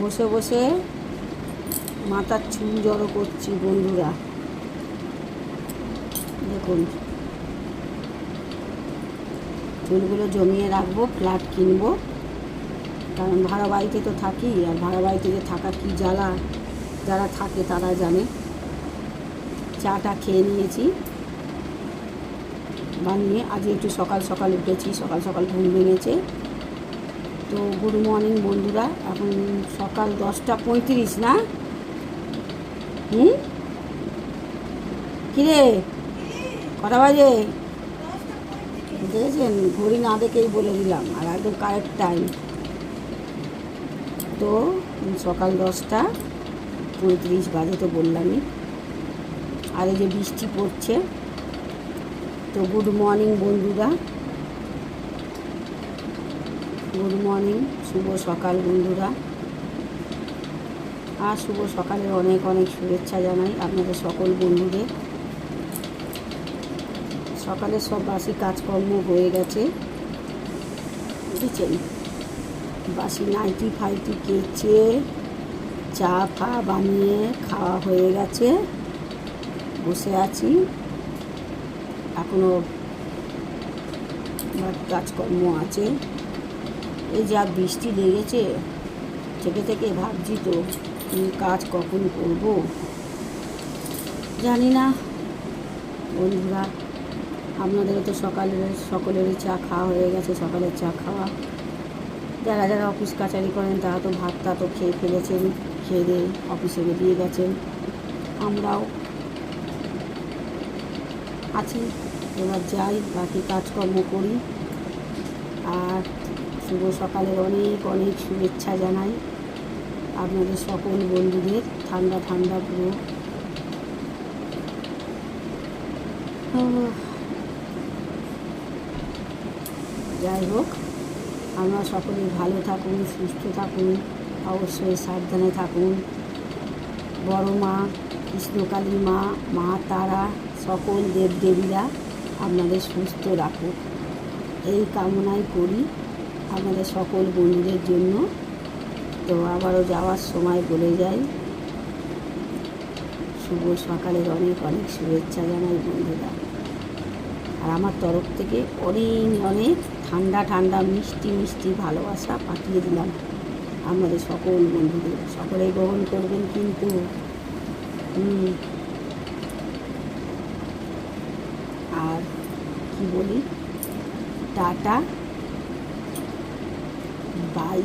বসে বসে মাথার চুল জড়ো করছি বন্ধুরা। দেখুন, চুলগুলো জমিয়ে রাখবো, ফ্ল্যাট কিনবো। কারণ ভাড়া বাড়িতে তো থাকি, আর ভাড়া বাড়িতে যে থাকা কী জ্বালা, যারা থাকে তারা জানে। চাটা খেয়ে নিয়েছি বানিয়ে। আজ একটু সকাল সকাল উঠেছি, সকাল সকাল ঘুম ভেঙেছে। তো গুড মর্নিং বন্ধুরা। এখন সকাল 10টা 35 না? কিরে কটা বাজে দেখেছেন? ঘড়ি না দেখেই বলে দিলাম, আর একদম কারেক্ট টাইম। তো সকাল 10টা 35 বাজে তো বললামই। আর এই যে বৃষ্টি পড়ছে। তো গুড মর্নিং বন্ধুরা, গুড মর্নিং, শুভ সকাল বন্ধুরা। আর শুভ সকালে অনেক অনেক শুভেচ্ছা জানাই আপনাদের সকল বন্ধুদের। সকালে সব বাসি কাজকর্ম হয়ে গেছে, বুঝেছেন? বাসি নাইটি ফাইটি কেচে চা ফা বানিয়ে খাওয়া হয়ে গেছে। বসে আছি, এখনও কাজকর্ম আছে। এই যা বৃষ্টি লেগেছে, থেকে থেকে ভাবছি তো কাজ কখন করব জানি না বন্ধুরা। আপনাদেরও তো সকলেরই চা খাওয়া হয়ে গেছে, সকালের চা খাওয়া। যারা যারা অফিস কাচারি করেন তারা তো ভাতটা তো খেয়ে ফেলেছেন, খেয়ে দিয়ে অফিসে বেরিয়ে গেছেন। আমরাও আছি, এবার যাই, বাকি কাজকর্ম করি। আর শুভ সকালের অনেক অনেক শুভেচ্ছা জানাই আপনাদের সকল বন্ধুদের। ঠান্ডা ঠান্ডা পুরো। যাই হোক, আমরা সকলেই ভালো থাকুন, সুস্থ থাকুন, অবশ্যই সাবধানে থাকুন। বড় মা, কৃষ্ণকালী মা, মা তারা, সকল দেবদেবীরা আপনাদের সুস্থ রাখুক, এই কামনাই করি আপনাদের সকল বন্ধুদের জন্য। তো আবারও যাওয়ার সময় বলে যাই, শুভ সকালের অনেক অনেক শুভেচ্ছা জানাই বন্ধুরা। আর আমার তরফ থেকে অনেক অনেক ঠান্ডা ঠান্ডা মিষ্টি মিষ্টি ভালোবাসা পাঠিয়ে দিলাম আপনাদের সকল বন্ধুদের। সকলেই গ্রহণ করবেন কিন্তু। আর কি বলি, টাটা বাই।